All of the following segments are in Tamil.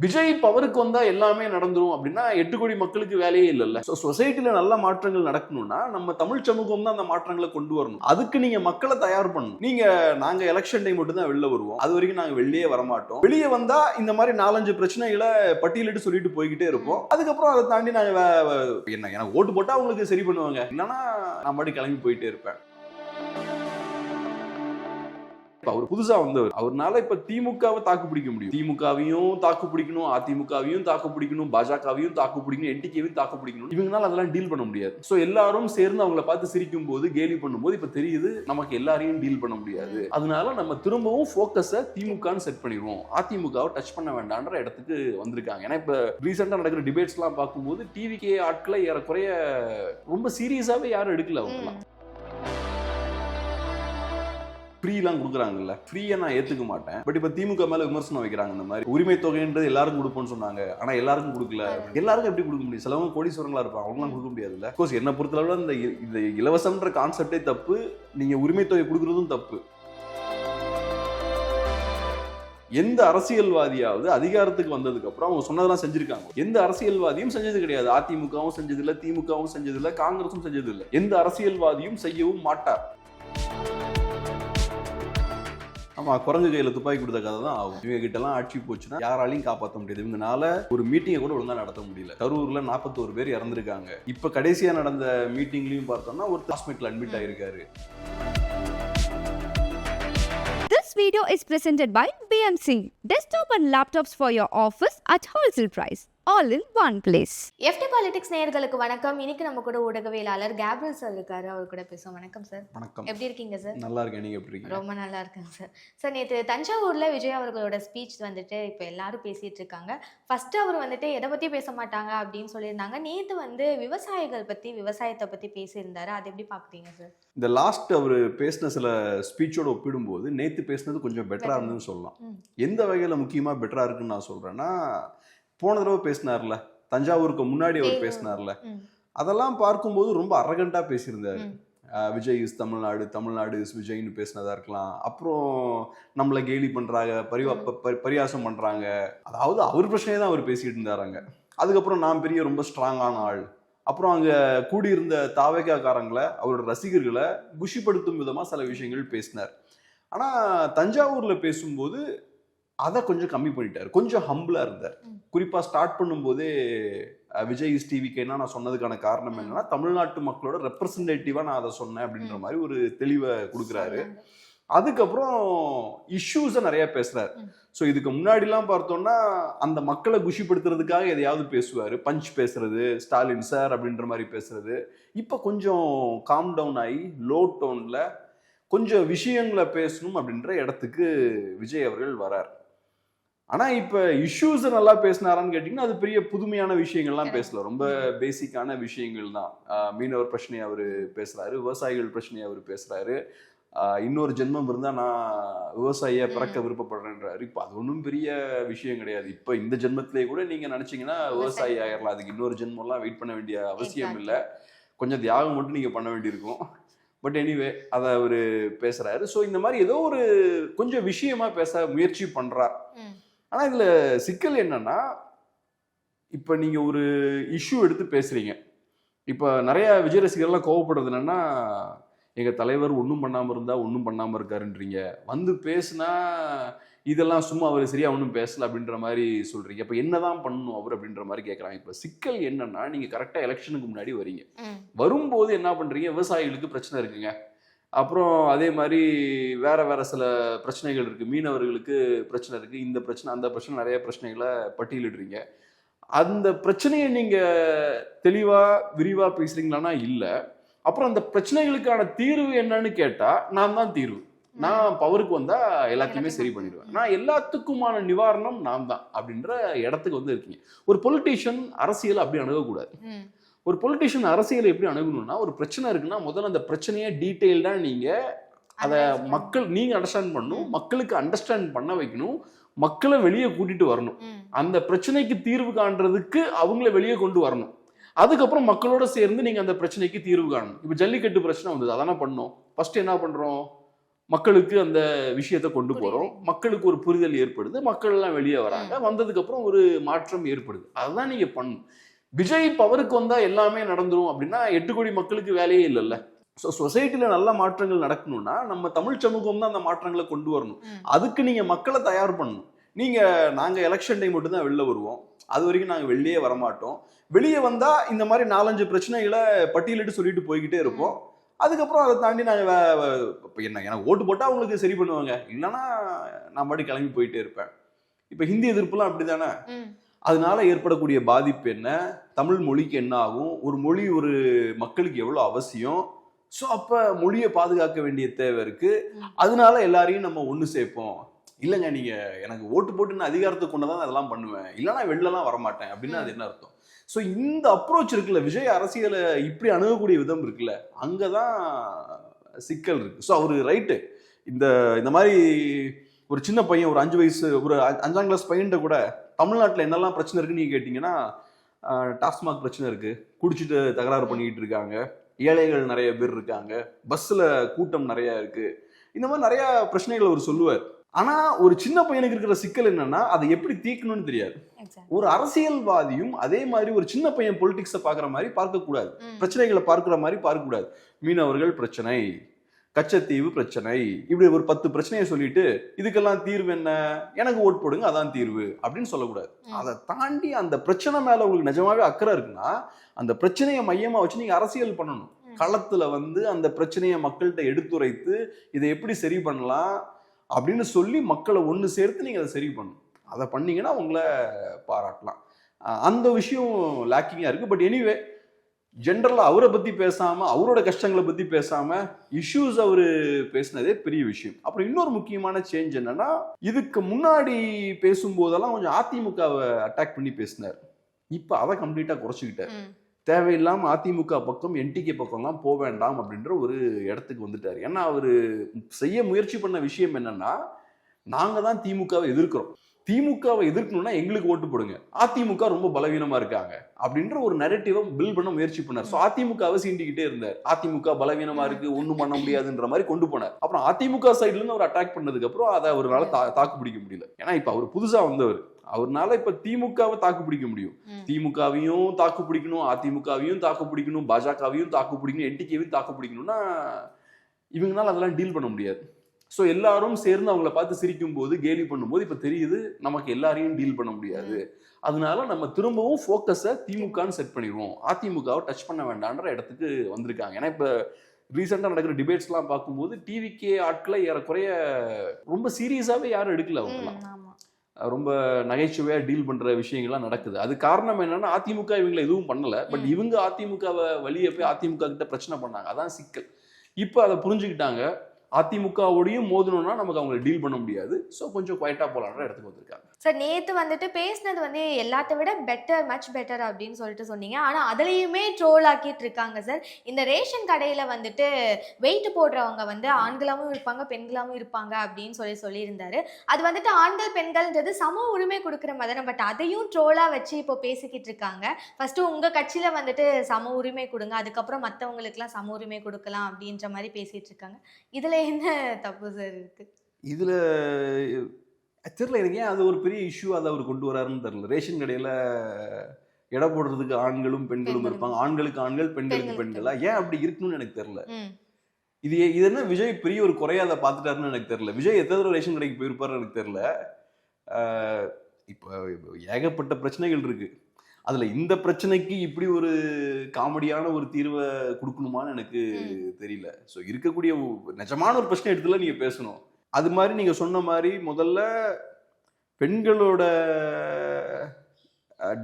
விஜய் பவருக்கு வந்தா எல்லாமே நடந்துரும் அப்படின்னா 8 கோடி மக்களுக்கு வேலையே இல்லைல்ல. சொசைட்டில நல்ல மாற்றங்கள் நடக்கணும்னா நம்ம தமிழ் சமூகம் தான் அந்த மாற்றங்களை கொண்டு வரணும். அதுக்கு நீங்க மக்களை தயார் பண்ணணும். நாங்க எலெக்ஷன் டைம் மட்டும் தான் வெளில வருவோம். அது வரைக்கும் நாங்க வெளியே வரமாட்டோம். வெளியே வந்தா இந்த மாதிரி 4-5 பிரச்சனைகளை பட்டியலிட்டு சொல்லிட்டு போய்கிட்டே இருப்போம். அதுக்கப்புறம் அதை தாண்டி நாங்க என்ன எனக்கு ஓட்டு போட்டா அவங்களுக்கு சரி பண்ணுவாங்க, இல்லைன்னா நான் பாட்டி கிளம்பி போயிட்டே இருப்பேன். அவர் புதுசா வந்தவர், அவர்னால இப்ப திமுகவை தாக்கு பிடிக்க முடியும். திமுகவையும் தாக்கு பிடிக்கணும், அதிமுகவையும் தாக்கு பிடிக்கணும், பாஜகவையும் தாக்கு பிடிக்கணும், என்டிகேவையும் தாக்கு பிடிக்கணும். இவங்களால அதெல்லாம் டீல் பண்ண முடியாது. சோ எல்லாரும் சேர்ந்து அவங்கள பார்த்து சிரிக்கும் போது, கேலி பண்ணும்போது இப்ப தெரியுது நமக்கு எல்லாரையும் டீல் பண்ண முடியாது. அதனால நம்ம திரும்பவும் போக்கஸை திமுகன்னு செட் பண்ணிடுவோம், அதிமுகவை டச் பண்ண வேண்டாம்ன்ற இடத்துக்கு வந்திருக்காங்க. ஏன்னா இப்ப ரீசெண்டா நடக்கிற டிபேட்ஸ் எல்லாம் பார்க்கும்போது டிவிகே ஆட்களை ஏறக்குறைய ரொம்ப சீரியஸாவே யாரும் எடுக்கல. அவங்கலாம் ஃப்ரீலாம் கொடுக்குறாங்கல்ல, ஃப்ரீயா நான் ஏத்துக்க மாட்டேன். பட் இப்ப திமுக மேல விமர்சனம் வைக்கிறாங்க. இந்த மாதிரி உரிமை தொகைன்றது எல்லாருக்கும் கொடுப்போம்னு சொன்னாங்க, ஆனா எல்லாருக்கும் கொடுக்கல. எல்லாருக்கும் எப்படி கொடுக்க முடியும்? சிலவங்க கோடீஸ்வரங்களா இருப்பாங்க, அவங்களாம் கொடுக்க முடியாதுல்ல. கோர்ஸ் என்ன பொறுத்தளவுல இந்த இலவசம்ன்ற கான்செப்டே தப்பு, நீங்க உரிமை தொகை கொடுக்கறதும் தப்பு. எந்த அரசியல்வாதியாவது அதிகாரத்துக்கு வந்ததுக்கு அப்புறம் அவங்க சொன்னதெல்லாம் செஞ்சிருக்காங்க? எந்த அரசியல்வாதியும் செஞ்சது கிடையாது. அதிமுகவும் செஞ்சதில்லை, திமுகவும் செஞ்சதில்லை, காங்கிரஸும் செஞ்சதில்லை. எந்த அரசியல்வாதியும் செய்யவும் மாட்டார். ஆமா, குரங்கு கையில துப்பாக்கி கொடுத்த கதை தான் ஆகும். இவங்க கிட்ட எல்லாம் ஆட்சி போச்சுன்னா யாராலையும் காப்பாற்ற முடியாது. இவங்கனால ஒரு மீட்டிங்கை கூட ஒழுங்கா நடத்த முடியல. கரூர்ல 41 பேர் இறந்திருக்காங்க. இப்ப கடைசியா நடந்த மீட்டிங்லயும் பார்த்தோம்னா ஒரு ஹாஸ்பிட்டல் அட்மிட் ஆயிருக்காரு. This video is presented by BMC. Desktop and laptops for your office at wholesale price. All in one place. FT Politics நேயர்களுக்கு வணக்கம். இன்னைக்கு நம்ம கூட ஊடகவியலாளர் கேப்ரியல் சார் இருக்காரு, அவர் கூட பேசுவோம். வணக்கம் சார். வணக்கம். எப்படி இருக்கீங்க சார்? நல்லா இருக்கேன், நீங்க எப்படி இருக்கீங்க? ரொம்ப நல்லா இருக்கேன் சார். சார், நேற்று தஞ்சாவூர்ல விஜய் அவர்களோட ஸ்பீச் வந்துட்டு இப்போ எல்லாரும் பேசிட்டு இருக்காங்க. ஃபர்ஸ்ட் அவர் வந்துட்டு எதை பத்தி பேச மாட்டாங்க அப்படின்னு சொல்லியிருந்தாங்க. நேற்று விவசாயிகள் பத்தி, விவசாயத்தை பத்தி பேசியிருந்தாரு. அதை எப்படி பாக்குறீங்க சார்? இந்த லாஸ்ட் அவர் பேசின சில ஸ்பீச்சோட ஒப்பிடும்போது நேத்து பேசினது கொஞ்சம் பெட்டரா இருந்துன்னு சொல்லலாம். எந்த வகையில முக்கியமா பெட்டரா இருக்குன்னு நான் சொல்றேன்னா, போன தடவை பேசினார்ல, தஞ்சாவூருக்கு முன்னாடி அவர் பேசினார்ல, அதெல்லாம் பார்க்கும்போது ரொம்ப அரகண்டா பேசியிருந்தாரு. விஜய் இஸ் தமிழ்நாடு, தமிழ்நாடு இஸ் விஜய்னு பேசினதா இருக்கலாம். அப்புறம் நம்மளை கேலி பண்றாங்க, பரியாசம் பண்றாங்க. அதாவது அவர் பிரச்சனையே தான் அவர் பேசிட்டு இருந்தாராங்க. அதுக்கப்புறம் நான் பெரிய ரொம்ப ஸ்ட்ராங்கான ஆள். அப்புறம் அங்க கூடியிருந்த தாவேகாக்காரங்களை, அவரோட ரசிகர்களை குஷிப்படுத்தும் விதமா சில விஷயங்கள் பேசினார். ஆனா தஞ்சாவூர்ல பேசும்போது அதை கொஞ்சம் கம்மி பண்ணிட்டாரு, கொஞ்சம் ஹம்பிளா இருந்தார். குறிப்பா ஸ்டார்ட் பண்ணும்போதே விஜய் டிவிக்கேன்னா நான் சொன்னதுக்கான காரணம் என்னன்னா, தமிழ்நாட்டு மக்களோட ரெப்ரசன்டேட்டிவா நான் அதை சொன்னேன் அப்படின்ற மாதிரி ஒரு தெளிவை கொடுக்குறாரு. அதுக்கப்புறம் இஷ்யூஸை நிறைய பேசுறாரு. ஸோ இதுக்கு முன்னாடிலாம் பார்த்தோம்னா அந்த மக்களை குஷிப்படுத்துறதுக்காக எதையாவது பேசுவார், பஞ்ச் பேசுறது, ஸ்டாலின் சார் அப்படின்ற மாதிரி பேசுறது. இப்போ கொஞ்சம் காம் டவுன் ஆகி லோ டோன்ல கொஞ்சம் விஷயங்களை பேசணும் அப்படின்ற இடத்துக்கு விஜய் அவர்கள் வரார். ஆனா இப்ப இஷ்யூஸ் நல்லா பேசினாரான்னு கேட்டீங்கன்னா அது பெரிய புதுமையான விஷயங்கள்லாம் பேசல, ரொம்ப பேசிக்கான விஷயங்கள் தான். மீனவர் பிரச்சனையை அவரு பேசுறாரு, விவசாயிகள் பிரச்சனையை அவர் பேசுறாரு. இன்னொரு ஜென்மம் இருந்தா நான் விவசாயியா பிறக்க விருப்பப்படுறேன்றாரு. இப்ப அது ஒன்றும் பெரிய விஷயம் கிடையாது. இப்ப இந்த ஜென்மத்திலேயே கூட நீங்க நினைச்சீங்கன்னா விவசாயி ஆயிரலாம். அதுக்கு இன்னொரு ஜென்மம்லாம் வெயிட் பண்ண வேண்டிய அவசியம் இல்லை. கொஞ்சம் தியாகம் மட்டும் நீங்க பண்ண வேண்டியிருக்கும். பட் எனிவே அதை அவரு பேசுறாரு. ஸோ இந்த மாதிரி ஏதோ ஒரு கொஞ்சம் விஷயமா பேச முயற்சி பண்றார். ஆனா இதுல சிக்கல் என்னன்னா, இப்ப நீங்க ஒரு இஷ்யூ எடுத்து பேசுறீங்க. இப்ப நிறைய விஜய் ரசிகர்லாம் கோவப்படுறது என்னன்னா, எங்க தலைவர் ஒன்றும் பண்ணாம இருந்தா ஒன்றும் பண்ணாம இருக்காருன்றீங்க, வந்து பேசுனா இதெல்லாம் சும்மா அவர் சரியா ஒன்றும் பேசல அப்படின்ற மாதிரி சொல்றீங்க. இப்ப என்னதான் பண்ணணும் அவர் அப்படின்ற மாதிரி கேட்கறாங்க. இப்ப சிக்கல் என்னன்னா, நீங்க கரெக்டா எலெக்ஷனுக்கு முன்னாடி வரீங்க. வரும்போது என்ன பண்றீங்க, விவசாயிகளுக்கு பிரச்சனை இருக்குங்க, அப்புறம் அதே மாதிரி வேற வேற சில பிரச்சனைகள் இருக்கு, மீனவர்களுக்கு பிரச்சனை இருக்கு, இந்த பிரச்சனை அந்த பிரச்சனை, நிறைய பிரச்சனைகளை பட்டியலிடுறீங்க. அந்த பிரச்சனையை நீங்க தெளிவா விரிவா பேசுறீங்களான்னா இல்ல. அப்புறம் அந்த பிரச்சனைகளுக்கான தீர்வு என்னன்னு கேட்டா நான் தான் தீர்வு, நான் பவருக்கு வந்தா எல்லாத்தையுமே சரி பண்ணிடுவேன், நான் எல்லாத்துக்குமான நிவாரணம் நான் தான் அப்படின்ற இடத்துக்கு இருக்கீங்க. ஒரு பொலிட்டீஷியன் அரசியல் அப்படி அணுகக்கூடாது. ஒரு பொலிட்டீஷியன் அரசியல் எப்படி அணுகணும்னா, ஒரு பிரச்சனை இருக்குன்னா முதல்ல அந்த பிரச்சனையை டீட்டெயில்டா நீங்க அதை நீங்க அண்டர்ஸ்டாண்ட் பண்ணணும், மக்களுக்கு அண்டர்ஸ்டாண்ட் பண்ண வைக்கணும், மக்களை வெளியே கூட்டிட்டு வரணும், அந்த பிரச்சனைக்கு தீர்வு காண்றதுக்கு அவங்கள வெளியே கொண்டு வரணும். அதுக்கப்புறம் மக்களோட சேர்ந்து நீங்க அந்த பிரச்சனைக்கு தீர்வு காணணும். இப்ப ஜல்லிக்கட்டு பிரச்சனை வந்தது, அதான பண்ணோம். ஃபர்ஸ்ட் என்ன பண்றோம், மக்களுக்கு அந்த விஷயத்தை கொண்டு போறோம், மக்களுக்கு ஒரு புரிதல் ஏற்படுது, மக்கள் எல்லாம் வெளியே வராங்க, வந்ததுக்கு அப்புறம் ஒரு மாற்றம் ஏற்படுது. அதுதான் நீங்க பண்ணணும். விஜய் பவருக்கு வந்தா எல்லாமே நடந்துரும் அப்படின்னா 8 கோடி மக்களுக்கு வேலையே இல்லைல்ல. ஸோ சொசைட்டில நல்ல மாற்றங்கள் நடக்கணும்னா நம்ம தமிழ் சமூகம் தான் அந்த மாற்றங்களை கொண்டு வரணும். அதுக்கு நீங்க மக்களை தயார் பண்ணணும். நீங்க நாங்க எலெக்ஷன் டைம் மட்டும் தான் வெளில வருவோம், அது வரைக்கும் நாங்க வெளியே வரமாட்டோம், வெளியே வந்தா இந்த மாதிரி 4-5 பிரச்சனைகளை பட்டியலிட்டு சொல்லிட்டு போய்கிட்டே இருப்போம். அதுக்கப்புறம் அதை தாண்டி நாங்கள் என்ன எனக்கு ஓட்டு போட்டால் அவங்களுக்கு சரி பண்ணுவாங்க, இல்லைன்னா நான் பாட்டி கிளம்பி போயிட்டே இருப்பேன். இப்போ ஹிந்தி எதிர்ப்புலாம் அப்படி தானே. அதனால ஏற்படக்கூடிய பாதிப்பு என்ன, தமிழ் மொழிக்கு என்ன ஆகும், ஒரு மொழி ஒரு மக்களுக்கு எவ்வளோ அவசியம். ஸோ அப்போ மொழியை பாதுகாக்க வேண்டிய தேவை இருக்கு. அதனால எல்லாரையும் நம்ம ஒன்று சேர்ப்போம். இல்லைங்க நீங்கள் எனக்கு ஓட்டு போட்டு நான் அதிகாரத்தை கொண்டு தான் அதெல்லாம் பண்ணுவேன், இல்லைனா வெளிலலாம் வரமாட்டேன் அப்படின்னா அது என்ன அர்த்தம்? ஸோ இந்த அப்ரோச் இருக்குல்ல, விஜய் அரசியலை இப்படி அணுகக்கூடிய விதம் இருக்குல்ல, அங்கே தான் சிக்கல் இருக்கு. ஸோ அவர் ரைட்டு. இந்த மாதிரி ஒரு சின்ன பையன், ஒரு 5 வயசு, ஒரு 5ஆம் கிளாஸ் பையன்கிட்ட கூட தமிழ்நாட்டில் என்னெல்லாம் பிரச்சனை இருக்குன்னு நீங்கள் கேட்டிங்கன்னா, டாஸ்மாக் பிரச்சனை இருக்கு, குடிச்சிட்டு தகராறு பண்ணிக்கிட்டு இருக்காங்க, ஏழைகள் நிறைய பேர் இருக்காங்க, பஸ்ஸில் கூட்டம் நிறைய இருக்கு, இந்த மாதிரி நிறைய பிரச்சனைகள் அவர் சொல்லுவார். ஆனா ஒரு சின்ன பையனுக்கு இருக்கிற சிக்கல் என்னன்னா அதை எப்படி தீர்க்கணும்னு தெரியாது. ஒரு அரசியல்வாதியும் அதே மாதிரி ஒரு சின்ன பையன் பொலிட்டிக்ஸை பார்க்குற மாதிரி பார்க்க கூடாது, பிரச்சனைகளை பார்க்குற மாதிரி பார்க்க கூடாது. மீனவர்கள் பிரச்சனை, கச்சத்தீவு பிரச்சனை, இப்படி ஒரு 10 பிரச்சனையை சொல்லிட்டு இதுக்கெல்லாம் தீர்வு என்ன, எனக்கு ஓட் போடுங்க அதான் தீர்வு அப்படின்னு சொல்லக்கூடாது. அதை தாண்டி அந்த பிரச்சனை மேல உங்களுக்கு நிஜமாவே அக்கறை இருக்குன்னா அந்த பிரச்சனையை மையமா வச்சு நீங்க அரசியல் பண்ணணும். களத்துல அந்த பிரச்சனையை மக்கள்கிட்ட எடுத்துரைத்து இதை எப்படி சரி பண்ணலாம் அப்படின்னு சொல்லி மக்களை ஒன்று சேர்த்து நீங்கள் அதை சரி பண்ணணும். அதை பண்ணீங்கன்னா உங்களை பாராட்டலாம். அந்த விஷயம் லேக்கிங்காக இருக்குது. பட் எனிவே ஜென்ரலாக அவரை பற்றி பேசாமல், அவரோட கஷ்டங்களை பற்றி பேசாமல், இஷ்யூஸ் அவர் பேசினதே பெரிய விஷயம். அப்புறம் இன்னொரு முக்கியமான சேஞ்ச் என்னன்னா, இதுக்கு முன்னாடி பேசும்போதெல்லாம் கொஞ்சம் அதிமுகவை அட்டாக் பண்ணி பேசினார். இப்போ அதை கம்ப்ளீட்டாக குறைச்சிக்கிட்டார். தேவையில்லாமல் அதிமுக பக்கம் என்டிகே பக்கம்லாம் போக வேண்டாம் அப்படின்ற ஒரு இடத்துக்கு வந்துட்டார். ஏன்னா அவர் செய்ய முயற்சி பண்ண விஷயம் என்னன்னா, நாங்கள் தான் திமுகவை எதிர்க்கிறோம், திமுகவை எதிர்க்கணும்னா எங்களுக்கு ஓட்டு போடுங்க, அதிமுக ரொம்ப பலவீனமா இருக்காங்க அப்படின்ற ஒரு நரேட்டிவை பில்ட் பண்ண முயற்சி பண்ணார். ஸோ அதிமுகவை சீண்டிக்கிட்டே இருந்தார். அதிமுக பலவீனமா இருக்கு, ஒன்றும் பண்ண முடியாதுன்ற மாதிரி கொண்டு போனார். அப்புறம் அதிமுக சைட்ல இருந்து அவர் அட்டாக் பண்ணதுக்கு அப்புறம் அதை அவரால் தாக்கு பிடிக்க முடியல. ஏன்னா இப்ப அவர் புதுசா வந்தவர், அவர்னால இப்ப திமுகவை தாக்கு பிடிக்க முடியும். திமுகவையும் தாக்கு பிடிக்கணும், அதிமுகவையும் தாக்கு பிடிக்கணும், பாஜகவையும் தாக்கு பிடிக்கணும், என்டிகேவையும் தாக்கு பிடிக்கணும்னா இவங்களால அதெல்லாம் டீல் பண்ண முடியாது. ஸோ எல்லாரும் சேர்ந்து அவங்கள பார்த்து சிரிக்கும் போது, கேலி பண்ணும்போது இப்ப தெரியுது நமக்கு எல்லாரையும் டீல் பண்ண முடியாது. அதனால நம்ம திரும்பவும் ஃபோக்கஸை திமுகன்னு செட் பண்ணிடுவோம், அதிமுகவை டச் பண்ண வேண்டான்ற இடத்துக்கு வந்திருக்காங்க. ஏன்னா இப்ப ரீசெண்டாக நடக்கிற டிபேட்ஸ்லாம் பார்க்கும்போது டிவிகே ஆட்களை ஏறக்குறைய ரொம்ப சீரியஸாகவே யாரும் எடுக்கல. அவங்கலாம் ரொம்ப நகைச்சுவையாக டீல் பண்ணுற விஷயங்கள்லாம் நடக்குது. அது காரணம் என்னன்னா, அதிமுக இவங்களை எதுவும் பண்ணலை, பட் இவங்க அதிமுகவை வழியே போய் அதிமுக கிட்ட பிரச்சனை பண்ணாங்க. அதான் சிக்கல். இப்போ அதை புரிஞ்சுக்கிட்டாங்க. அதிமுகவோடையும் மோதணும்னா நமக்கு அவங்களை டீல் பண்ண முடியாது. ஸோ கொஞ்சம் குவைட்டாக போகலான்ற இடத்துக்கு வந்திருக்காங்க. சார் நேற்று பேசினது எல்லாத்த விட பெட்டர், மச் பெட்டர் அப்படின்னு சொல்லிட்டு சொன்னீங்க. ஆனால் அதுலேயுமே ட்ரோல் ஆக்கிட்டு இருக்காங்க சார். இந்த ரேஷன் கடையில் வெயிட் போடுறவங்க ஆண்களாகவும் இருப்பாங்க, பெண்களாகவும் இருப்பாங்க அப்படின்னு சொல்லியிருந்தாரு. அது ஆண்கள் பெண்கள்ன்றது சம உரிமை கொடுக்குற மாதிரி, பட் அதையும் ட்ரோலாக வச்சு இப்போ பேசிக்கிட்டு இருக்காங்க. ஃபர்ஸ்ட்டு உங்கள் கட்சியில் சம உரிமை கொடுங்க, அதுக்கப்புறம் மற்றவங்களுக்குலாம் சம உரிமை கொடுக்கலாம் அப்படின்ற மாதிரி பேசிகிட்டு இருக்காங்க. இதில் என்ன தப்பு சார் இருக்கு? இதில் தெரியல எனக்கு ஏன் அது ஒரு பெரிய இஷ்யூ அதை அவர் கொண்டு வராருன்னு தெரியல. ரேஷன் கடையில் எடை போடுறதுக்கு ஆண்களும் பெண்களும் இருப்பாங்க, ஆண்களுக்கு ஆண்கள் பெண்களுக்கு பெண்களா, ஏன் அப்படி இருக்குன்னு எனக்கு தெரியல. இது என்ன விஜய் பெரிய ஒரு குறையாத பார்த்துட்டாருன்னு எனக்கு தெரியல. விஜய் எத்தனை தடவை ரேஷன் கடைக்கு போயிருப்பாருன்னு எனக்கு தெரியல. இப்போ ஏகப்பட்ட பிரச்சனைகள் இருக்கு, அதுல இந்த பிரச்சனைக்கு இப்படி ஒரு காமெடியான ஒரு தீர்வை கொடுக்கணுமான்னு எனக்கு தெரியல. ஸோ இருக்கக்கூடிய நிஜமான ஒரு பிரச்சனை எடுத்துல நீங்க பேசணும். அது மாதிரி நீங்க சொன்ன மாதிரி முதல்ல பெண்களோட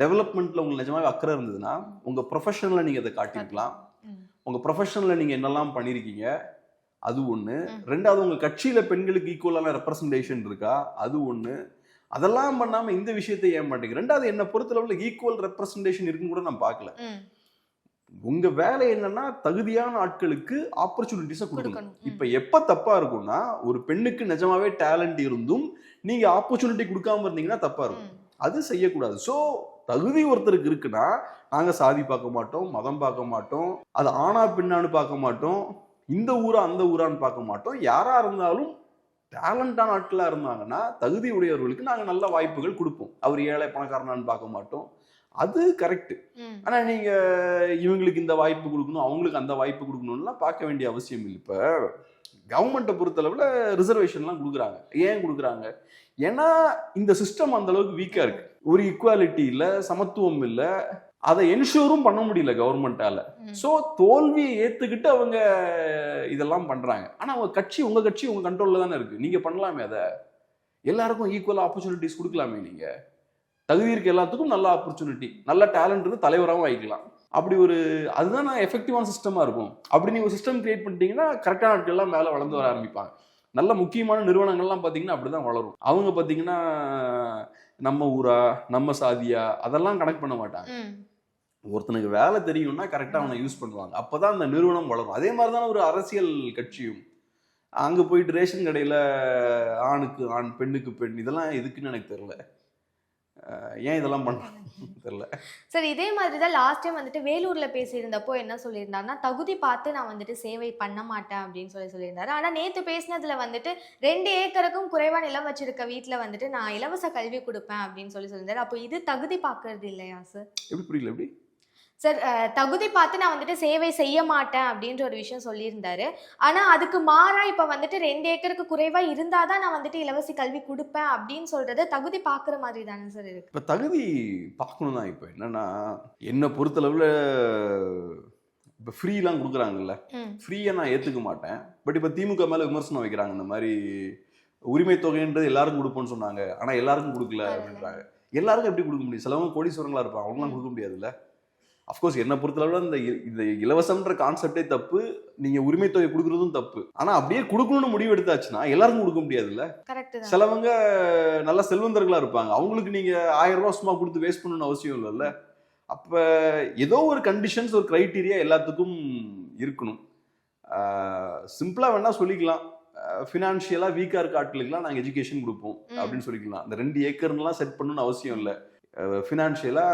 டெவலப்மெண்ட்ல உங்களுக்கு நிஜமாவே அக்கறை இருந்ததுன்னா உங்க ப்ரொஃபஷன்ல நீங்க அதை காட்டிருக்கலாம். உங்க ப்ரொஃபஷன்ல நீங்க என்னெல்லாம் பண்ணிருக்கீங்க அது ஒண்ணு. ரெண்டாவது உங்க கட்சியில பெண்களுக்கு ஈக்குவலான ரெப்ரசன்டேஷன் இருக்கா அது ஒண்ணு. அதெல்லாம் பண்ணாம இந்த விஷயத்தை ஏன் மாட்டேங்க. ரெண்டாவது என்ன பொறுத்தளவுல ஈக்குவல் ரெப்ரசன்டேஷன் இருக்குன்னு கூட நான் பார்க்கல. உங்க வேலை என்னன்னா தகுதியான ஆட்களுக்கு ஆப்பர்ச்சுனிட்டிஸை கொடுக்கணும். இப்ப எப்ப தப்பா இருக்கும்னா, ஒரு பெண்ணுக்கு நிஜமாவே டேலண்ட் இருந்தும் நீங்க ஆப்பர்ச்சுனிட்டி கொடுக்காம இருந்தீங்கன்னா தப்பா இருக்கும். அது செய்யக்கூடாது. ஸோ தகுதி ஒருத்தருக்கு இருக்குன்னா நாங்க சாதி பார்க்க மாட்டோம், மதம் பார்க்க மாட்டோம், அது ஆனா பெண்ணான்னு பார்க்க மாட்டோம், இந்த ஊரா அந்த ஊரான்னு பார்க்க மாட்டோம். யாரா இருந்தாலும் டேலண்டான ஆட்களா இருந்தாங்கன்னா தகுதி உடையவர்களுக்கு நாங்க நல்ல வாய்ப்புகள் கொடுப்போம். அவர் ஏழை பணக்காரனான்னு பார்க்க மாட்டோம். அது கரெக்ட். ஆனா நீங்க இவங்களுக்கு இந்த வாய்ப்பு கொடுக்கணும், அவங்களுக்கு அந்த வாய்ப்பு கொடுக்கணும்லாம் பார்க்க வேண்டிய அவசியம் இல்லை. இப்ப கவர்மெண்ட்டை பொறுத்தளவுல ரிசர்வேஷன்லாம் கொடுக்குறாங்க. ஏன் கொடுக்குறாங்க? ஏன்னா இந்த சிஸ்டம் அந்த அளவுக்கு வீக்கா இருக்கு. ஒரு ஈக்குவாலிட்டி இல்ல, சமத்துவம் இல்ல, அதை என்ஷூரும் பண்ண முடியல கவர்மெண்டால. சோ தோல்வியை ஏத்துக்கிட்டு அவங்க இதெல்லாம் பண்றாங்க. ஆனா உங்க கட்சி உங்க கண்ட்ரோல்ல தானே இருக்கு. நீங்க பண்ணலாமே, அதை எல்லாருக்கும் ஈக்குவல் ஆப்பர்ச்சுனிட்டிஸ் கொடுக்கலாமே. நீங்க தகுதி இருக்க எல்லாத்துக்கும் நல்ல ஆப்பர்ச்சுனிட்டி, நல்ல டேலண்ட் இருந்து தலைவராகவும் ஆயிக்கலாம். அப்படி ஒரு அதுதான் எஃபெக்டிவான சிஸ்டமா இருக்கும். அப்படி நீங்க ஒரு சிஸ்டம் கிரியேட் பண்ணிட்டீங்கன்னா கரெக்டான ஆட்கள் எல்லாம் மேல வளர்ந்து வர ஆரம்பிப்பாங்க. நல்ல முக்கியமான நிறுவனங்கள்லாம் பாத்தீங்கன்னா அப்படிதான் வளரும். அவங்க பாத்தீங்கன்னா நம்ம ஊரா நம்ம சாதியா அதெல்லாம் கனெக்ட் பண்ண மாட்டாங்க. ஒருத்தனுக்கு வேலை தெரியும்னா கரெக்டா அவனை யூஸ் பண்ணுவாங்க. அப்பதான் அந்த நிறுவனம் வளரும். அதே மாதிரிதான் ஒரு அரசியல் கட்சியும். அங்க போயிட்டு ரேஷன் கடையில ஆணுக்கு ஆண் பெண்ணுக்கு பெண் இதெல்லாம் எதுக்குன்னு எனக்கு தெரியல. ஏன் இதெல்லாம் பண்ண தெரியல. சார் இதே மாதிரி தான் லாஸ்ட் டைம் வந்துட்டு வேலூர்ல பேசியிருந்தப்போ என்ன சொல்லியிருந்தாருன்னா, தகுதி பார்த்து நான் வந்துட்டு சேவை பண்ண மாட்டேன் அப்படின்னு சொல்லியிருந்தாரு. ஆனா நேத்து பேசினதுல வந்துட்டு 2 ஏக்கருக்கும் குறைவா நிலம் வச்சிருக்க வீட்டுல வந்துட்டு நான் இலவச கல்வி கொடுப்பேன் அப்படின்னு சொல்லியிருந்தாரு. அப்போ இது தகுதி பார்க்கறது இல்லையா சார்? எப்படி புரியல? எப்படி சார் தகுதி பார்த்து நான் வந்துட்டு சேவை செய்ய மாட்டேன் அப்படின்ற ஒரு விஷயம் சொல்லியிருந்தாரு. ஆனா அதுக்கு மாறா இப்ப வந்துட்டு 2 ஏக்கருக்கு குறைவா இருந்தாதான் நான் வந்துட்டு இலவச கல்வி கொடுப்பேன் அப்படின்னு சொல்றது தகுதி பார்க்குற மாதிரி தானே சார் இருக்கு? இப்ப தகுதி பார்க்கணும் தான். இப்ப என்னன்னா என்ன பொறுத்தளவுல இப்ப ஃப்ரீலாம் கொடுக்குறாங்கல்ல, ஃப்ரீயா நான் ஏத்துக்க மாட்டேன். பட் இப்ப திமுக மேல விமர்சனம் வைக்கிறாங்க. இந்த மாதிரி உரிமை தொகைன்றது எல்லாருக்கும் கொடுப்போம்னு சொன்னாங்க, ஆனா எல்லாருக்கும் கொடுக்கல அப்படின்றாங்க. எல்லாருக்கும் எப்படி கொடுக்க முடியும்? சிலவங்க கோடீஸ்வரங்களா இருப்பாங்க, அவங்களாம் கொடுக்க முடியாதுல்ல. அஃப்கோர்ஸ் என்ன பொறுத்தளவுல இந்த இலவசம்ன்ற கான்செப்டே தப்பு, நீங்க உரிமை தொகை கொடுக்கறதும் தப்பு. ஆனா அப்படியே கொடுக்கணும்னு முடிவு எடுத்தாச்சுன்னா எல்லாருக்கும் கொடுக்க முடியாதுல்ல. சிலவங்க நல்ல செல்வந்தர்களா இருப்பாங்க, அவங்களுக்கு நீங்க 1000 ரூபாய் சும்மா கொடுத்து வேஸ்ட் பண்ணணும்னு அவசியம் இல்லைல்ல. அப்ப ஏதோ ஒரு கண்டிஷன்ஸ், ஒரு கிரைட்டீரியா எல்லாத்துக்கும் இருக்கணும். சிம்பிளா வேணா சொல்லிக்கலாம், ஃபினான்ஷியலா வீக்கா இருக்க ஆட்களுக்குலாம் நாங்கள் எஜுகேஷன் கொடுப்போம் அப்படின்னு சொல்லிக்கலாம். இந்த 2 ஏக்கர்லாம் செட் பண்ணணும்னு அவசியம் இல்லை. ஃபினான்ஷியலா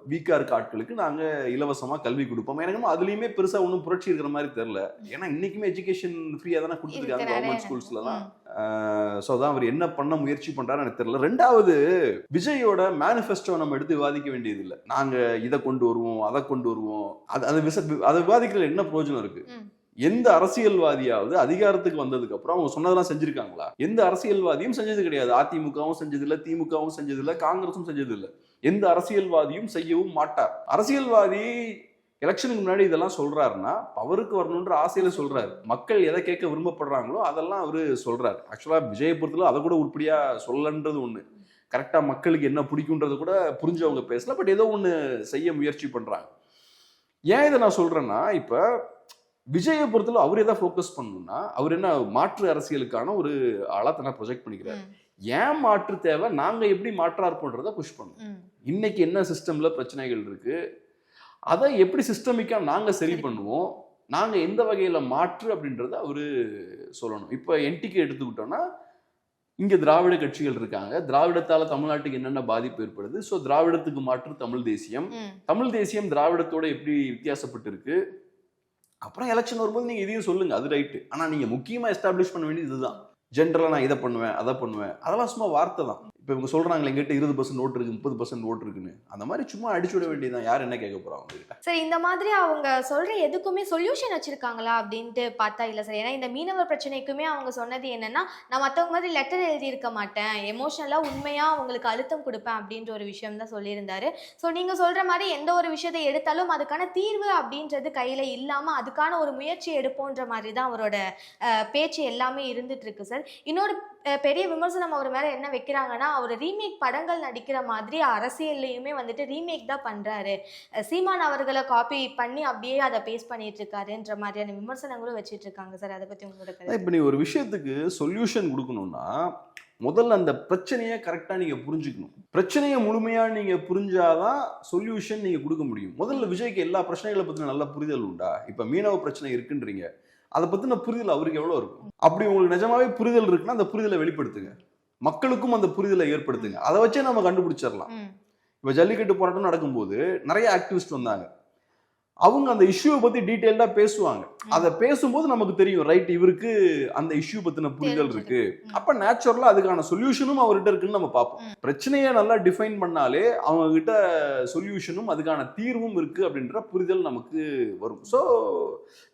வீக்கா இருக்க ஆட்களுக்கு நாங்க இலவசமா கல்வி கொடுப்போம். எனக்கு அதுலயுமே பெருசா ஒன்றும் புரட்சி இருக்கிற மாதிரி தெரியல. ஏன்னா இன்னைக்குமே எஜுகேஷன் ஃப்ரீயா தானே கொடுத்துருக்காங்க கவர்மெண்ட் ஸ்கூல்ஸ்லாம். ஸோ அதான் அவர் என்ன பண்ண முயற்சி பண்றாருன்னு எனக்கு தெரியல. 2வது, விஜயோட மேனிஃபெஸ்டோ நம்ம எடுத்து விவாதிக்க வேண்டியது இல்லை. நாங்க இதை கொண்டு வருவோம், அதை கொண்டு வருவோம், அதை விவாதிக்கிறதுல என்ன பிரயோஜனம் இருக்கு? எந்த அரசியல்வாதியாவது அதிகாரத்துக்கு வந்ததுக்கு அப்புறம் அவங்க சொன்னதெல்லாம் செஞ்சிருக்காங்களா? எந்த அரசியல்வாதியும் செஞ்சது கிடையாது. அதிமுகவும் செஞ்சது இல்லை, திமுகவும் செஞ்சது இல்லை, காங்கிரஸும் செஞ்சது இல்லை. எந்த அரசியல்வாதியும் செய்யவும் மாட்டார். அரசியல்வாதி எலெக்ஷனுக்கு முன்னாடி இதெல்லாம் சொல்றாருன்னா பவருக்கு வரணுன்ற ஆசையில சொல்றாரு. மக்கள் எதை கேட்க விரும்பப்படுறாங்களோ அதெல்லாம் அவரு சொல்றாரு. ஆக்சுவலா விஜயை பொறுத்தல அதை கூட உருப்படியா சொல்லன்றது ஒண்ணு. கரெக்டா மக்களுக்கு என்ன பிடிக்கும்ன்றது கூட புரிஞ்சவங்க பேசல. பட் ஏதோ ஒண்ணு செய்ய முயற்சி பண்றாங்க. ஏன் இதை நான் சொல்றேன்னா, இப்ப விஜயை பொறுத்தல அவர் எதை ஃபோக்கஸ் பண்ணணும்னா, அவர் என்ன மாற்று அரசியலுக்கான ஒரு ஆளா தன்னை ப்ரொஜெக்ட் பண்ணிக்கிறார். ஏன் மாற்று தேவை, நாங்க எப்படி மாற்றா இருப்போன்றதை புஷ் பண்ணணும். இன்னைக்கு என்ன சிஸ்டம்ல பிரச்சனைகள் இருக்கு, அதை எப்படி சிஸ்டமிக்கா நாங்க சரி பண்ணுவோம், நாங்க எந்த வகையில மாற்று அப்படின்றத அவரு சொல்லணும். இப்ப என்டிக்கு எடுத்துக்கிட்டோம்னா, இங்க திராவிட கட்சிகள் இருக்காங்க. திராவிடத்தால தமிழ்நாட்டுக்கு என்னென்ன பாதிப்பு ஏற்படுது. ஸோ திராவிடத்துக்கு மாற்று தமிழ் தேசியம். தமிழ் தேசியம் திராவிடத்தோட எப்படி வித்தியாசப்பட்டு இருக்கு. அப்புறம் எலெக்ஷன் வரும்போது நீங்க இதையும் சொல்லுங்க, அது ரைட்டு. ஆனா நீங்க முக்கியமா எஸ்டாப்ளிஷ் பண்ண வேண்டியது இதுதான். ஜென்ரலா நான் இதை பண்ணுவேன், அதை பண்ணுவேன், அதெல்லாம் சும்மா வார்த்தை தான். இப்போ இவங்க சொல்றாங்களே எங்கிட்ட 20% ஓட்டு இருக்கு, 30% ஓட்டு இருக்குன்னு, அந்த மாதிரி சும்மா அடிச்சு விட வேண்டியதான். யார் என்ன கேட்க போறா அவங்க கிட்ட? சார் இந்த மாதிரி அவங்க சொல்ற எதுக்குமே சொல்யூஷன் வச்சிருக்காங்களா அப்படின்ட்டு பார்த்தா இல்லை சார். ஏன்னா இந்த மீனவர் பிரச்சனைக்குமே அவங்க சொன்னது என்னன்னா, நான் மற்றவங்க மாதிரி லெட்டர் எழுதி இருக்க மாட்டேன், எமோஷனலா உண்மையா அவங்களுக்கு அழுத்தம் கொடுப்பேன் அப்படின்ற ஒரு விஷயம் தான் சொல்லியிருந்தாரு. ஸோ நீங்க சொல்ற மாதிரி எந்த ஒரு விஷயத்தை எடுத்தாலும் அதுக்கான தீர்வு அப்படின்றது கையில இல்லாம அதுக்கான ஒரு முயற்சி எடுப்போன்ற மாதிரி தான் அவரோட பேச்சு எல்லாமே இருந்துட்டு இருக்கு சார். இன்னொரு பெரிய விமர்சனம் அவர் மேல என்ன வைக்கிறாங்கன்னா, அவர் ரீமேக் படங்கள் நடிக்கிற மாதிரி அரசியல்லையுமே வந்துட்டு ரீமேக் தான் பண்றாரு, சீமான் அவர்களை காப்பி பண்ணி அப்படியே அதை பேஸ் பண்ணிட்டு இருக்காருன்ற மாதிரியான விமர்சனங்களும் வச்சிட்டு இருக்காங்க சார். அதை பத்தி உங்களோட கருத்து? இப்ப நீ ஒரு விஷயத்துக்கு சொல்யூஷன் கொடுக்கணும்னா முதல்ல அந்த பிரச்சனையை கரெக்டா நீங்க புரிஞ்சுக்கணும். பிரச்சனையை முழுமையா நீங்க புரிஞ்சாதான் சொல்யூஷன் நீங்க கொடுக்க முடியும். முதல்ல விஜய்க்கு எல்லா பிரச்சனைகளை பத்தின நல்ல புரிதல் உண்டா? இப்ப மீனவ பிரச்சனை இருக்குன்றீங்க, அதை பத்தின புரிதல் அவருக்கு எவ்வளவு இருக்கும்? அப்படி உங்களுக்கு நிஜமாவே புரிதல் இருக்குன்னா அந்த புரிதலை வெளிப்படுத்துங்க, மக்களுக்கும் அந்த புரிதலை ஏற்படுத்துங்க. அதை வச்சே நம்ம கண்டுபிடிச்சிடலாம். இப்ப ஜல்லிக்கட்டு போராட்டம் நடக்கும்போது நிறைய ஆக்டிவிஸ்ட் வந்தாங்க. அவங்க அந்த இஷ்யூவை பத்தி டீட்டெயில்டா பேசுவாங்க. அதை பேசும்போது நமக்கு தெரியும் ரைட் இவருக்கு அந்த இஷ்யூ பத்தின புரிதல் இருக்கு. அப்ப நேச்சுரலா அதுக்கான சொல்யூஷனும் அவர்கிட்ட இருக்குன்னு நம்ம பார்ப்போம். பிரச்சனையை நல்லா டிஃபைன் பண்ணாலே அவங்க கிட்ட சொல்யூஷனும் அதுக்கான தீர்வும் இருக்கு அப்படின்ற புரிதல் நமக்கு வரும். ஸோ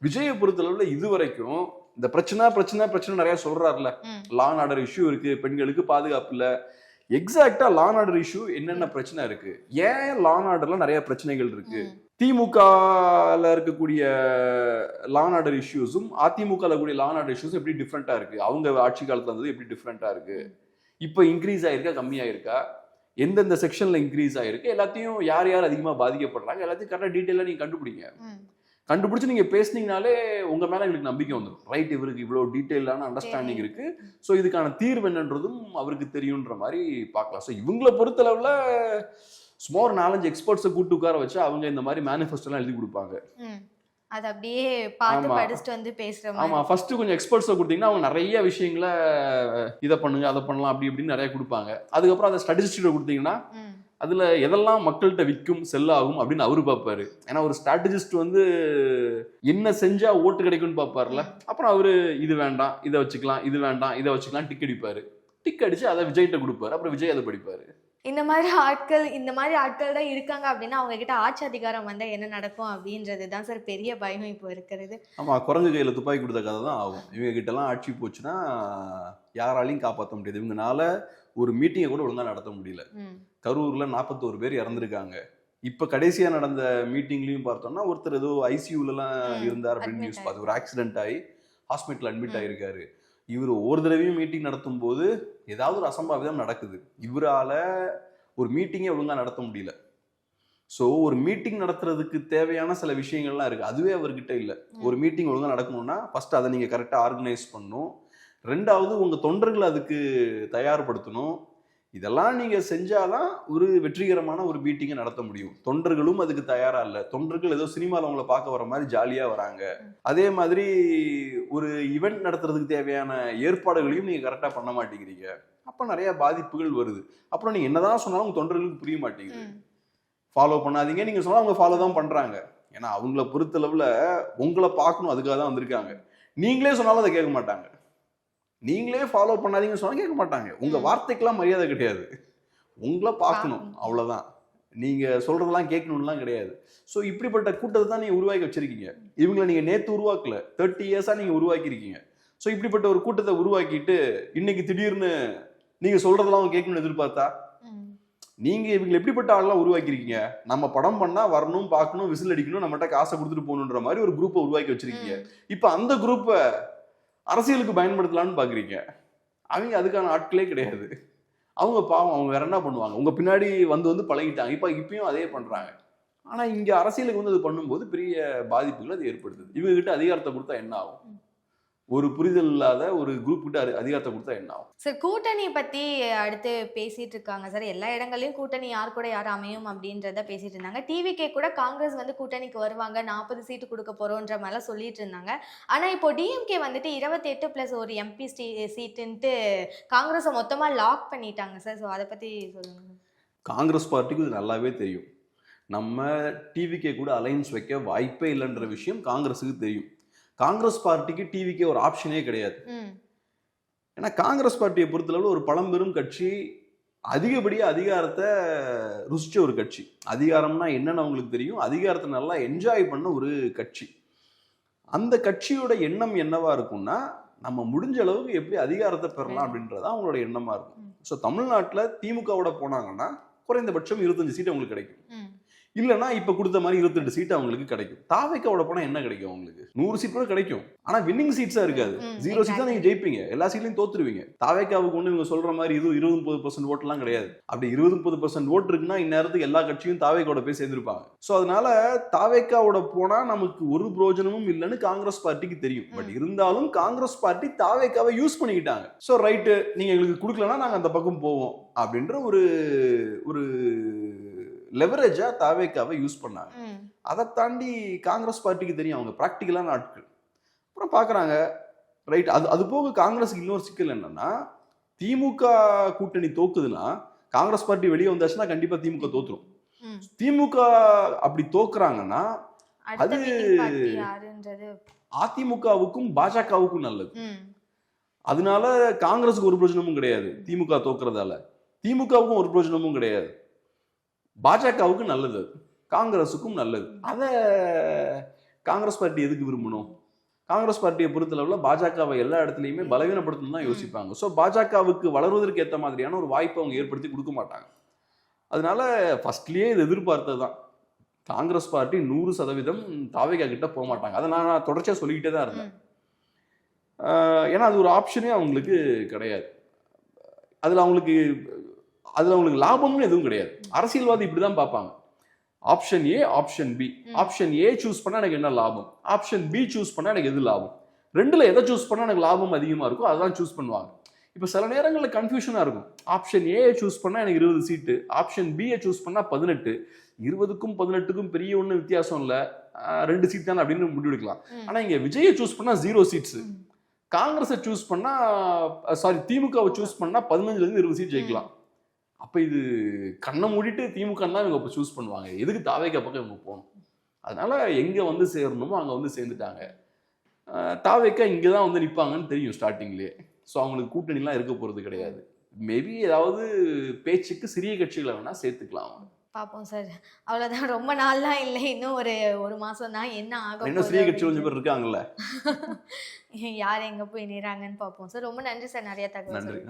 விஜயை பொறுத்தளவுல இது வரைக்கும் இந்த பிரச்சனை நிறைய சொல்றாருல, லா அண்ட் ஆர்டர் இஷ்யூ இருக்கு, பெண்களுக்கு பாதுகாப்பு இல்ல. எக்ஸாக்டா லா அண்ட் ஆர்டர் இஷ்யூ என்னென்ன பிரச்சனை இருக்கு, ஏன் லா அண்ட் ஆர்டர்ல நிறைய பிரச்சனைகள் இருக்கு, திமுகல இருக்கக்கூடிய லா அண்ட் ஆர்டர் இஷ்யூஸும் அதிமுகல இருக்கக்கூடிய லா அண்ட் ஆர்டர் இஷ்யூஸும் எப்படி டிஃப்ரெண்டா இருக்கு, அவங்க ஆட்சி காலத்துல இருந்தது எப்படி டிஃப்ரெண்டா இருக்கு, இப்போ இன்க்ரீஸ் ஆயிருக்கா கம்மியாயிருக்கா, எந்தெந்த செக்ஷன்ல இன்க்ரீஸ் ஆயிருக்கு, எல்லாத்தையும் யார் யார் அதிகமா பாதிக்கப்படுறாங்க எல்லாத்தையும் கரெக்டாக டீட்டெயிலாக நீங்க கண்டுபிடிங்க. கண்டுபிடிச்சு நீங்க பேசுனீங்கனாலே உங்க மேல எங்களுக்கு நம்பிக்கை வந்துடும். ரைட் இவருக்கு இவ்வளவு டீட்டெயிலான அண்டர்ஸ்டாண்டிங் இருக்கு, ஸோ இதுக்கான தீர்வு என்னன்றதும் அவருக்கு தெரியுன்ற மாதிரி பார்க்கலாம். ஸோ இவங்களை பொறுத்தளவுல சும்மா ஒரு 4-5 எக்ஸ்பர்ட்ஸை கூட்டு உட்கார வச்சு அவங்க இந்த மாதிரி மேனிஃபெஸ்டோலாம் எழுதி கொடுப்பாங்க. அது அப்படியே பார்த்து படிச்சுட்டு வந்து பேசுற மாதிரி. ஆமா, ஃபர்ஸ்ட் கொஞ்சம் எக்ஸ்பர்ட்ஸை கொடுத்தீங்கன்னா அவங்க நிறைய விஷயங்களை இதை பண்ணுங்க அதை பண்ணலாம் அப்படி இப்படின்னு நிறைய கொடுப்பாங்க. அதுக்கப்புறம் அதை ஸ்டாட்டிஸ்டிக்ஸை கொடுத்தீங்கன்னா அதுல எதெல்லாம் மக்கள்கிட்ட விற்கும் செல்லாகும் அப்படின்னு அவரு பார்ப்பாரு. ஏன்னா ஒரு ஸ்ட்ராட்டஜிஸ்ட் வந்து என்ன செஞ்சா ஓட்டு கிடைக்கும்னு பார்ப்பாருல. அப்புறம் அவரு இது வேண்டாம் இதை வச்சுக்கலாம், இது வேண்டாம் இதை வச்சுக்கலாம், டிக் அடிப்பாரு. டிக் அடிச்சு அதை விஜய்கிட்ட கொடுப்பாரு. அப்புறம் விஜய் அதை படிப்பாரு. இந்த மாதிரி ஆட்கள் தான் இருக்காங்க அப்படின்னா அவங்க கிட்ட ஆட்சி அதிகாரம் வந்தா என்ன நடக்கும் அப்படின்றது தான் சார் பெரிய பயம் இப்போ இருக்கிறது. ஆமா, குரங்கு கையில துப்பாக்கி கொடுத்த கதை தான் ஆகும். இவங்க கிட்ட எல்லாம் ஆட்சி போச்சுன்னா யாராலையும் காப்பாற்ற முடியாது. இவங்கனால ஒரு மீட்டிங்கை கூட ஒழுங்கா நடத்த முடியல. கரூர்ல 41 பேர் இறந்துருக்காங்க. இப்ப கடைசியா நடந்த மீட்டிங்லயும் பார்த்தோம்னா ஒருத்தர் ஏதோ ஐசியூலாம் இருந்தார் அப்படின்னு நியூஸ் பார்த்து ஒரு ஆக்சிடென்ட் ஆகி ஹாஸ்பிட்டல் அட்மிட் ஆயிருக்காரு. இவர் ஒவ்வொரு தடவையும் மீட்டிங் நடத்தும் போது ஏதாவது ஒரு அசம்பாவிதம் நடக்குது. இவரால ஒரு மீட்டிங்கே ஒழுங்கா நடத்த முடியல. ஸோ ஒரு மீட்டிங் நடத்துறதுக்கு தேவையான சில விஷயங்கள்லாம் இருக்கு, அதுவே அவர்கிட்ட இல்லை. ஒரு மீட்டிங் ஒழுங்கா நடக்கணும்னா ஃபர்ஸ்ட் அதை நீங்க கரெக்டா ஆர்கனைஸ் பண்ணணும். ரெண்டாவது உங்க தொண்டர்களை அதுக்கு தயார்படுத்தணும். இதெல்லாம் நீங்க செஞ்சாதான் ஒரு வெற்றிகரமான ஒரு மீட்டிங்கை நடத்த முடியும். தொண்டர்களும் அதுக்கு தயாரா இல்லை. தொண்டர்கள் ஏதோ சினிமாவில் அவங்கள பார்க்க வர மாதிரி ஜாலியா வராங்க. அதே மாதிரி ஒரு ஈவெண்ட் நடத்துறதுக்கு தேவையான ஏற்பாடுகளையும் நீங்க கரெக்டா பண்ண மாட்டேங்கிறீங்க. அப்ப நிறைய பாதிப்புகள் வருது. அப்புறம் நீங்க என்னதான் சொன்னாலும் உங்க தொண்டர்களுக்கு புரிய மாட்டேங்குது. ஃபாலோ பண்ணாதீங்க நீங்க சொன்னா அவங்க ஃபாலோ தான் பண்றாங்க. ஏன்னா அவங்கள பொறுத்தளவுல உங்களை பார்க்கணும், அதுக்காக தான் வந்திருக்காங்க. நீங்களே சொன்னாலும் அதை கேட்க மாட்டாங்க. நீங்களே ஃபாலோ பண்ணாதீங்கன்னு சொன்னா கேட்க மாட்டாங்க. உங்க வார்த்தைக்கெல்லாம் மரியாதை கிடையாது. உங்களை பார்க்கணும், அவ்வளவுதான். நீங்க சொல்றதெல்லாம் கேட்கணும்லாம் கிடையாது. ஸோ இப்படிப்பட்ட கூட்டத்தை தான் நீங்க உருவாக்கி வச்சிருக்கீங்க. இவங்களை நீங்க நேத்து உருவாக்கல, 30 இயர்ஸா நீங்க உருவாக்கி இருக்கீங்க. ஸோ இப்படிப்பட்ட ஒரு கூட்டத்தை உருவாக்கிட்டு இன்னைக்கு திடீர்னு நீங்க சொல்றதெல்லாம் அவங்க கேட்கணும்னு எதிர்பார்த்தா நீங்க இவங்களை எப்படிப்பட்ட ஆள்லாம் உருவாக்கிருக்கீங்க? நம்ம படம் பண்ணா வரணும், பார்க்கணும், விசில் அடிக்கணும், நம்மகிட்ட காசை கொடுத்துட்டு போகணுன்ற மாதிரி ஒரு குரூப்பை உருவாக்கி வச்சிருக்கீங்க. இப்ப அந்த குரூப்பை அரசியலுக்கு பயன்படுத்தலாம்னு பாக்குறீங்க. அவங்க அதுக்கான ஆட்களே கிடையாது. அவங்க பாவம், அவங்க வேற என்ன பண்ணுவாங்க? உங்க பின்னாடி வந்து பழகிட்டாங்க. இப்பயும் அதே பண்றாங்க. ஆனா இங்க அரசியலுக்கு அது பண்ணும்போது பெரிய பாதிப்புகள் அது ஏற்படுத்துது. இவங்க கிட்ட அதிகாரத்தை கொடுத்தா என்ன ஆகும்? ஒரு புரிதல் இல்லாத ஒரு குரூப் கிட்ட அதிகாரத்தை கொடுத்தா என்ன ஆகும்? சார் கூட்டணி பத்தி அடுத்து பேசிட்டு இருக்காங்க சார். எல்லா இடங்களையும் கூட்டணி யார் கூட யார் அமையும் அப்படின்றத பேசிட்டு இருந்தாங்க. டிவிகே கூட காங்கிரஸ் கூட்டணிக்கு வருவாங்க, 40 சீட்டு கொடுக்க போறோன்ற மாதிரிலாம் சொல்லிட்டு இருந்தாங்க. ஆனா இப்போ டிஎம்கே 28 பிளஸ் ஒரு எம்பி சீட்டுன்ட்டு காங்கிரஸை மொத்தமா லாக் பண்ணிட்டாங்க சார். ஸோ அதை பத்தி சொல்லுங்க. காங்கிரஸ் பார்ட்டிக்கு இது நல்லாவே தெரியும். நம்ம டிவிகே கூட அலைன்ஸ் வைக்க வாய்ப்பே இல்லைன்ற விஷயம் காங்கிரஸுக்கு தெரியும். காங்கிரஸ் பார்ட்டிக்கு டிவிக்கே ஒரு ஆப்ஷனே கிடையாது. ஏன்னா காங்கிரஸ் பார்ட்டியை பொறுத்தளவு ஒரு பழம்பெரும் கட்சி, அதிகப்படியா அதிகாரத்தை ருசிச்ச ஒரு கட்சி. அதிகாரம்னா என்னன்னு அவங்களுக்கு தெரியும். அதிகாரத்தை நல்லா என்ஜாய் பண்ண ஒரு கட்சி. அந்த கட்சியோட எண்ணம் என்னவா இருக்கும்னா நம்ம முடிஞ்ச அளவுக்கு எப்படி அதிகாரத்தை பெறலாம் அப்படின்றதான் அவங்களோட எண்ணமா இருக்கும். ஸோ தமிழ்நாட்டில் திமுகவோட போனாங்கன்னா குறைந்தபட்சம் 25 சீட்டு அவங்களுக்கு கிடைக்கும். இல்லைன்னா இப்ப கொடுத்த மாதிரி 22 சீட் அவங்களுக்கு கிடைக்கும். தாவேக்காவோட போனா என்ன கிடைக்கும்? அவங்களுக்கு 100 சீட் கூட கிடைக்கும். ஆனா வின்னிங் சீட்ஸா இருக்காது. 0 சீட் தான் நீங்க ஜெயிப்பீங்க, எல்லா சீட்லயும் தோத்துருவீங்க. தாவேக்காவுக்கு ஒண்ணு இவங்க சொல்ற மாதிரி இது 20-30% ஓட்டு எல்லாம் கிடையாது. அப்படி 20-30% ஓட்டு இருக்குன்னா இந்நேரத்துக்கு எல்லா கட்சியும் தாவேக்காவோட போய் சேர்ந்திருப்பாங்க. சோ அதனால தாவேக்காவோட போனா நமக்கு ஒரு பிரயோஜனமும் இல்லைன்னு காங்கிரஸ் பார்ட்டிக்கு தெரியும். பட் இருந்தாலும் காங்கிரஸ் பார்ட்டி தாவேக்காவை யூஸ் பண்ணிக்கிட்டாங்க. சோ ரைட்டு, நீங்க எங்களுக்கு கொடுக்கலன்னா நாங்க அந்த பக்கம் போவோம் அப்படின்ற ஒரு லெவரேஜா தாவேக்காவை யூஸ் பண்ணாங்க. அதை தாண்டி காங்கிரஸ் பார்ட்டிக்கு தெரியும் அவங்க பிராக்டிக்கலான ஆட்கள். அப்புறம் பாக்குறாங்க ரைட். அது போக காங்கிரஸுக்கு இன்னொரு சிக்கல் என்னன்னா, திமுக கூட்டணி தோக்குதுன்னா காங்கிரஸ் பார்ட்டி வெளியே வந்தாச்சுன்னா கண்டிப்பா திமுக தோத்துரும். திமுக அப்படி தோக்குறாங்கன்னா அடுத்த அது winning party யாருன்றது அதிமுகவுக்கும் பாஜகவுக்கும் நல்லது. அதனால காங்கிரஸுக்கு ஒரு பிரயோஜனமும் கிடையாது திமுக தோக்குறதால, திமுகவுக்கும் ஒரு பிரயோஜனமும் கிடையாது, பாஜகவுக்கு நல்லது, காங்கிரஸுக்கும் நல்லது. அத காங்கிரஸ் பார்ட்டி எதுக்கு விரும்பணும்? காங்கிரஸ் பார்ட்டியை பொறுத்தளவுல பாஜகவை எல்லா இடத்துலையுமே பலவீனப்படுத்தணும் தான் யோசிப்பாங்க. ஸோ பாஜகவுக்கு வளர்வதற்கு ஏற்ற மாதிரியான ஒரு வாய்ப்பை அவங்க ஏற்படுத்தி கொடுக்க மாட்டாங்க. அதனால ஃபர்ஸ்ட்லயே இது எதிர்பார்த்தது தான். காங்கிரஸ் பார்ட்டி 100% தாவேகா கிட்ட போக மாட்டாங்க. அதை நான் தொடர்ச்சியாக சொல்லிக்கிட்டே தான் இருந்தேன். ஏன்னா அது ஒரு ஆப்ஷனே அவங்களுக்கு கிடையாது. அதில் அவங்களுக்கு லாபம்னு எதுவும் கிடையாது. அரசியல்வாதி இப்படி தான் பார்ப்பாங்க. Option A, option B. Option A choose பண்ணால் எனக்கு என்ன லாபம், ஆப்ஷன் பி சூஸ் பண்ணால் எனக்கு எது லாபம், ரெண்டில் எதை சூஸ் பண்ணால் எனக்கு லாபம் அதிகமாக இருக்கோ அதான் சூஸ் பண்ணுவாங்க. இப்போ சில நேரங்களில் கன்ஃபியூஷனாக இருக்கும். ஆப்ஷன் ஏ சூஸ் பண்ணால் எனக்கு 20 சீட்டு, ஆப்ஷன் பியை சூஸ் பண்ணால் 18. 20க்கும் 18க்கும் பெரிய ஒன்றும் வித்தியாசம் இல்லை, 2 சீட் தானே அப்படின்னு முடிவெடுக்கலாம். ஆனால் இங்கே விஜயை சூஸ் பண்ணால் 0 சீட்ஸு, காங்கிரஸை சூஸ் பண்ணால் திமுகவை சூஸ் பண்ணால் 15லேருந்து 20 சீட் ஜெயிக்கலாம். அப்போ இது கண்ணை மூடிட்டு திமுக தான் இவங்க இப்போ சூஸ் பண்ணுவாங்க. எதுக்கு தாவேகா பக்கம் இவங்க போகணும்? அதனால எங்கே வந்து சேரணுமோ அங்கே வந்து சேர்ந்துட்டாங்க. தாவேகா இங்கே தான் வந்து நிற்பாங்கன்னு தெரியும் ஸ்டார்டிங்லேயே. ஸோ அவங்களுக்கு கூட்டணிலாம் இருக்க போகிறது கிடையாது. மேபி ஏதாவது பேச்சுக்கு சிறிய கட்சிகளை வேணால் சேர்த்துக்கலாம். பார்ப்போம் சார். அவ்வளோதான், ரொம்ப நாள்லாம் இல்லை, இன்னும் ஒரு மாதம் தான். என்ன ஆகும், இன்னும் சிறிய கட்சி கொஞ்சம் பேர் இருக்காங்கல்ல, யார் எங்கே போய் நேராங்கன்னு பார்ப்போம் சார். ரொம்ப நன்றி சார், நிறைய தகவல். நன்றி.